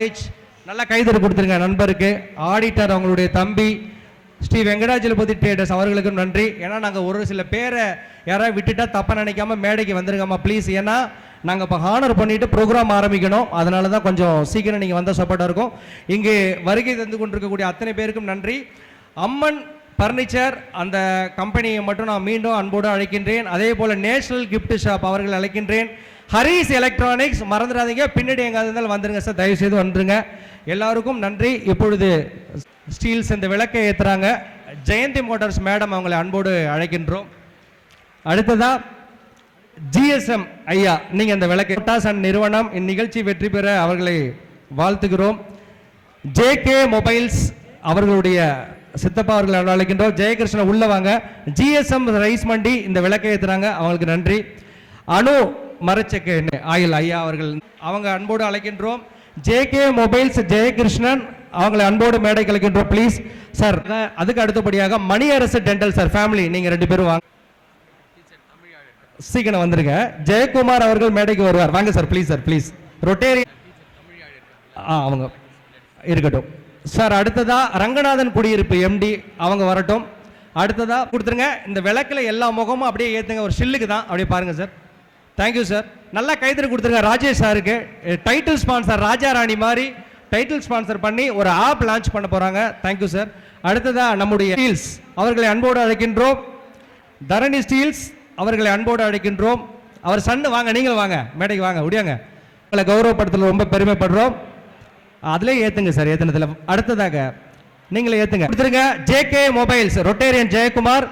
நல்லா கைதறி கொடுத்துருங்க நண்பருக்கு. ஆடிட்டர் அவங்களுடைய தம்பி ஸ்ரீ வெங்கடாஜலபதி ட்ரேடர்ஸ் அவர்களுக்கும் நன்றி. ஏன்னா நாங்கள் ஒரு சில பேரை யாராவது விட்டுட்டா தப்பாக நினைக்காம மேடைக்கு வந்துருங்கம்மா ப்ளீஸ். ஏன்னா நாங்கள் இப்போ ஹானர் பண்ணிட்டு ப்ரோக்ராம் ஆரம்பிக்கணும். அதனால தான் கொஞ்சம் சீக்கிரம் நீங்கள் வந்தால் சப்போர்ட்டாக இருக்கும். இங்கே வருகை தந்து கொண்டிருக்கக்கூடிய அத்தனை பேருக்கும் நன்றி. அம்மன் பர்னிச்சர் அந்த கம்பெனியை மட்டும் நான் மீண்டும் அன்போடு அழைக்கின்றேன். அதே போல் நேஷனல் கிஃப்ட் ஷாப் அவர்கள் அழைக்கின்றேன். ஹரிஸ் எலக்ட்ரானிக்ஸ் மறந்துடாதீங்க, பின்னாடி எங்கே இருந்தாலும் வந்துருங்க சார், தயவு செய்து வந்துருங்க. எல்லாருக்கும் நன்றி. இப்பொழுது ஸ்டீல்ஸ் இந்த விளக்கை ஏற்றுறாங்க. ஜெயந்தி மோட்டார்ஸ் மேடம் அவங்களை அன்போடு அழைக்கின்றோம். அடுத்ததா ஜிஎஸ்எம் ஐயா, நீங்கள் இந்த விளக்கை மோட்டார்ஸ் நிறுவனம் இந்நிகழ்ச்சி வெற்றி பெற அவர்களை வாழ்த்துகிறோம். ஜேகே மொபைல்ஸ் அவர்களுடைய சித்தப்பா அவர்களை அழைக்கின்றோம். ஜெயகிருஷ்ணன் உள்ள வாங்க. ஜிஎஸ்எம் ரைஸ் மண்டி இந்த விளக்கை ஏற்றுறாங்க, அவங்களுக்கு நன்றி. அணு மரச்செக்கு ஆயில் ஐயா அவர்கள் அவங்க அன்போடு அழைக்கின்றோம். ஜேகே மொபைல்ஸ் ஜெயகிருஷ்ணன் அவங்களை அன்போடு மேடை கலைக்கின்றோம் ப்ளீஸ் சார். அதுக்கு அடுத்தபடியாக மணியரசு டென்டல் சார் ஃபேமிலி, நீங்கள் 2 பேரும் வாங்க, சீக்கிரம் வந்துருங்க. ஜெயக்குமார் அவர்கள் மேடைக்கு வருவார், வாங்க சார் ப்ளீஸ் சார் ப்ளீஸ். ரொட்டேரி அவங்க இருக்கட்டும் சார். அடுத்ததா ரங்கநாதன் குடியிருப்பு எம்டி அவங்க வரட்டும். அடுத்ததா கொடுத்துருங்க. இந்த விளக்கில் எல்லா முகமும் அப்படியே ஏற்றுங்க, ஒரு ஷில்லுக்கு தான் அப்படியே பாருங்க சார். Thank you sir. நல்லா கைத்தறி கொடுத்துருங்க. ராஜேஷ் சாருக்கு டைட்டில் ஸ்பான்சர் ராஜா ராணி மாதிரி டைட்டில் ஸ்பான்சர் பண்ணி ஒரு ஆப் லான்ச் பண்ண போறாங்க. Thank you sir. அடுத்ததா நம்முடைய ஸ்டீல்ஸ் அவர்களை அன்போடு அழைக்கின்றோம். தரணி ஸ்டீல்ஸ் அவர்களை அன்போடு அழைக்கின்றோம். அவர் சன்னு வாங்க, நீங்களும் வாங்க, மேடைக்கு வாங்க, முடியாங்க. உங்களை கௌரவப்படுத்தல ரொம்ப பெருமைப்படுறோம். அதிலே ஏத்துங்க சார், ஏத்துனதுல. அடுத்ததாக நீங்களே ஏத்துங்க கொடுத்துருங்க. JK mobiles Rotarian Jayakumar.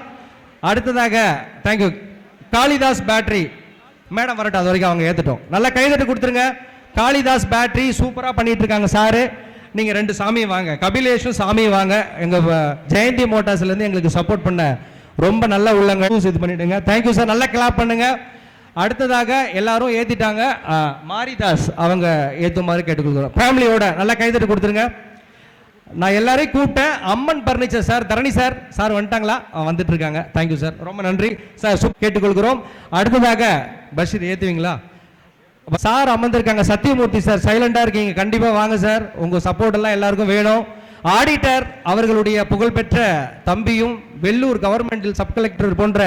அடுத்ததாக தேங்க்யூ காளிதாஸ் பேட்டரி மேடம் வரட்டும், அது வரைக்கும் அவங்க ஏத்துட்டோம். நல்லா கைதட்டு கொடுத்துருங்க. காளிதாஸ் பேட்டரி சூப்பராக பண்ணிட்டு இருக்காங்க சாரு. நீங்கள் 2 சாமியும் வாங்க, கபிலேஷும் சாமியும் வாங்க. எங்கள் ஜெயந்தி மோட்டார்ஸ்லேருந்து எங்களுக்கு சப்போர்ட் பண்ண ரொம்ப நல்ல உள்ளங்க இது பண்ணிட்டுங்க. Thank you sir. நல்லா கிளாப் பண்ணுங்க. அடுத்ததாக எல்லாரும் ஏற்றிட்டாங்க. மாரிதாஸ் அவங்க ஏற்றுமாறு கேட்டுக்கொள்கிறோம். ஃபேமிலியோட நல்லா கைதட்டு கொடுத்துருங்க. நான் எல்லாரையும் கூப்பிட்டேன். அம்மன் பர்னிச்சர் சார், தரணி சார், சார் வந்துட்டாங்களா? வந்துட்டு இருக்காங்க. தேங்க்யூ சார், ரொம்ப நன்றி சார். கேட்டுக்கொள்கிறோம். அடுத்ததாக பஷீர் ஏற்றுவீங்களா? சார் அமர்ந்திருக்காங்க. சத்தியமூர்த்தி சார் சைலண்டா இருக்கீங்க, கண்டிப்பா வாங்க சார். உங்க சப்போர்ட் எல்லாம் எல்லாருக்கும் வேணும். ஆடிட்டர் அவர்களுடைய புகழ்பெற்ற தம்பியும் வெள்ளூர் கவர்மெண்டில் சப் கலெக்டர் போன்ற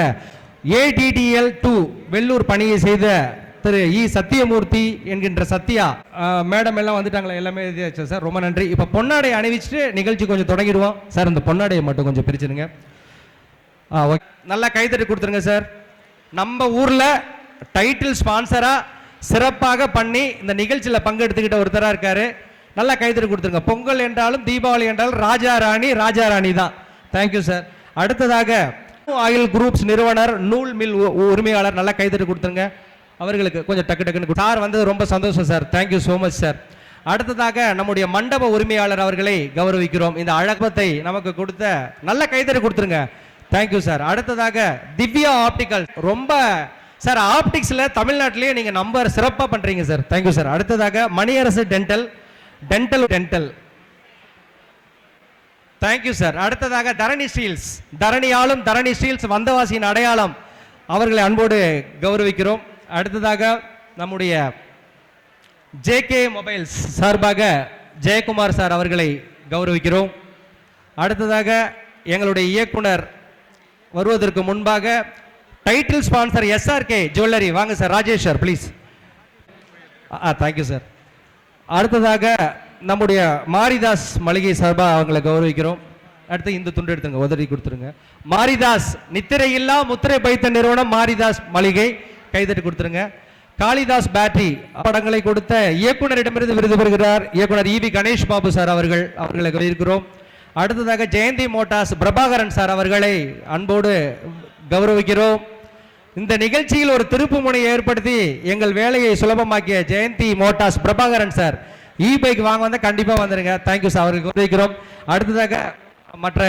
ADDL 2 வெள்ளூர் பணியை செய்த திரு சத்தியமூர்த்தி என்கின்ற சத்யா மேடம் எல்லாம் வந்துட்டாங்களா? எல்லாமே சார், ரொம்ப நன்றி. இப்போ பொன்னாடை அணிவிச்சுட்டு நிகழ்ச்சி கொஞ்சம் தொடங்கிடுவோம் சார். இந்த பொன்னாடையை மட்டும் கொஞ்சம் பிரிச்சுருங்க. ஓகே, நல்லா கைத்தட்டி கொடுத்துருங்க சார். நம்ம ஊரில் டைட்டில் ஸ்பான்சரா சிறப்பாக பண்ணி இந்த நிகழ்ச்சியில் பங்கெடுத்துக்கிட்ட ஒருத்தராக இருக்காரு. நல்லா கைத்தறி கொடுத்துருங்க. பொங்கல் என்றாலும் தீபாவளி என்றாலும் ராஜா ராணி தான். Thank you sir. அடுத்ததாக ஆயில் குரூப்ஸ் நிறுவனர் நூல் மில் உரிமையாளர், நல்லா கைத்தறி கொடுத்துருங்க. அவர்களுக்கு கொஞ்சம் டக்குன்னு சார் வந்தது ரொம்ப சந்தோஷம் sir. Thank you so much sir. அடுத்ததாக நம்முடைய மண்டப உரிமையாளர் அவர்களை கௌரவிக்கிறோம். இந்த அழகத்தை நமக்கு கொடுத்த நல்ல கைத்தறி கொடுத்துருங்க. Thank you sir. அடுத்ததாக திவ்யா ஆப்டிக்கல், ரொம்ப சார் ஆப்டிக்ஸ்ல தமிழ்நாட்டிலேயே நீங்க நம்பர் சிறப்பாக பண்றீங்க சார். Thank you sir. அடுத்ததாக மணியரசு டென்டல் தேங்க்யூ சார். அடுத்ததாக தரணி ஸ்டீல்ஸ், தரணியாலும் தரணி ஸ்டீல்ஸ் வந்தவாசியின் அடையாளம், அவர்களை அன்போடு கௌரவிக்கிறோம். அடுத்ததாக நம்முடைய ஜேகே மொபைல்ஸ் சார்பாக ஜெயக்குமார் சார் அவர்களை கௌரவிக்கிறோம். அடுத்ததாக எங்களுடைய இயக்குனர் வருவதற்கு முன்பாக டைட்டில் ஸ்பான்சர் SRK ஜுவல்லரி, வாங்க sir. Rajesh sir please. Thank you sir. அடுத்ததாக நம்முடைய மாரிதாஸ் மளிகை சார்பாக அவங்களை கௌரவிக்கிறோம். அடுத்து இந்த துண்டு எடுத்துங்க, உதவி கொடுத்துருங்க. மாரிதாஸ் நித்திரையில்லா முத்திரை பைத்த நிறுவனம் மாரிதாஸ் மளிகை, கைதட்டி கொடுத்துருங்க. காளிதாஸ் பேட்டரி படங்களை கொடுத்த இயக்குனரிடமிருந்து விருது பெறுகிறார் இயக்குனர் EV கணேஷ் பாபு சார் அவர்களை இருக்கிறோம். அடுத்ததாக ஜெயந்தி மோட்டார்ஸ் பிரபாகரன் சார் அவர்களை அன்போடு கௌரவிக்கிறோம். இந்த நிகழ்ச்சியில் ஒரு திருப்பு முனையை ஏற்படுத்தி எங்கள் வேலையை சுலபமாக்கிய Jayanthi motors Prabhakaran sir bike வாங்க வந்தால் கண்டிப்பாக வந்துருங்க. தேங்க்யூ சார், அவருக்கு கௌரவிக்கிறோம். அடுத்ததாக மற்ற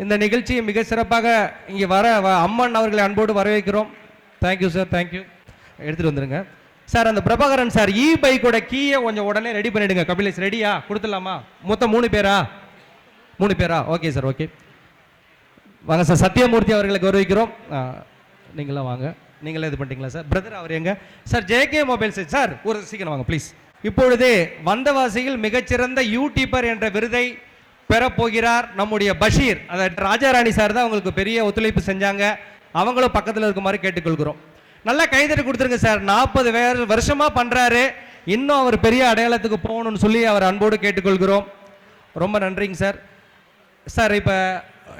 இந்த நிகழ்ச்சியை மிக சிறப்பாக இங்கே வர அம்மன் அவர்களை அன்போடு வரவேற்கிறோம். Thank you sir, thank you. எடுத்துகிட்டு வந்துருங்க சார். அந்த பிரபாகரன் சார் பைக்கோட கீயை கொஞ்சம் உடனே ரெடி பண்ணிடுங்க. கபிலேஷ் ரெடியா? கொடுத்துடலாமா? மொத்தம் 3 பேரா? Okay sir, okay. வாங்க சார். சத்தியமூர்த்தி அவர்களை கௌரவிக்கிறோம். நீங்களாம் வாங்க. நீங்களே இது பண்ணிட்டீங்களா சார்? பிரதர் அவர் எங்க சார்? ஜேகே மொபைல்ஸ் சார், ஒரு சீக்கிரம் வாங்க ப்ளீஸ். இப்பொழுது வந்தவாசியில் மிகச்சிறந்த யூடியூபர் என்ற விருதை பெறப்போகிறார் நம்முடைய பஷீர். அதாவது ராஜாராணி சார் தான் உங்களுக்கு பெரிய ஒத்துழைப்பு செஞ்சாங்க. அவங்களும் பக்கத்தில் இருக்குமாறு கேட்டுக்கொள்கிறோம். நல்லா கைதட்டி கொடுத்துருங்க சார். 40 வருஷமா பண்றாரு. இன்னும் அவர் பெரிய அடையாளத்துக்கு போகணும்னு சொல்லி அவர் அன்போடு கேட்டுக்கொள்கிறோம். ரொம்ப நன்றிங்க சார். சார் இப்போ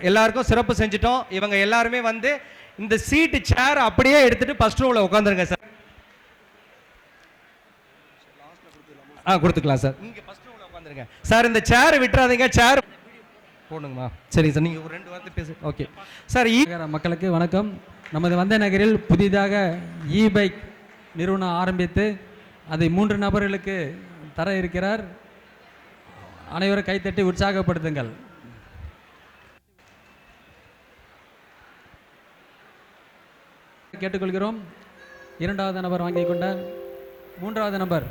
எல்லாருக்கும் சிறப்பு செஞ்சிட்டோம். இவங்க எல்லாருமே வந்து இந்த சீட்டு சேர் அப்படியே எடுத்துட்டு ஃபர்ஸ்ட் ரோவில் உட்காந்துருங்க சார். கொடுத்துக்கலாம் சார். இங்கே ஃபர்ஸ்ட் ரோவில் உட்காந்துருங்க சார். இந்த சேர் விட்டுறாதீங்க, சேர் போடுங்கம்மா. சரிங்க சார், நீங்கள் ஒரு 2 வார்த்தை பேசு. Okay sir. மக்களுக்கு வணக்கம். நமது வந்த நகரில் புதிதாக பைக் நிறுவனம் ஆரம்பித்து அதை 3 நபர்களுக்கு தர இருக்கிறார். அனைவரும் கைத்தட்டி உற்சாகப்படுத்துங்கள். கேட்டுக்கொள்கிறோம். 2வது நபர் வாங்கிக் கொண்டார். 3வது நபர்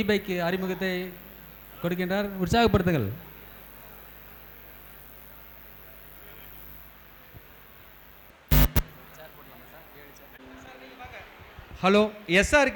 பைக் அறிமுகத்தை கொடுக்கின்றார். உற்சாகப்படுத்துங்கள். Hello, SR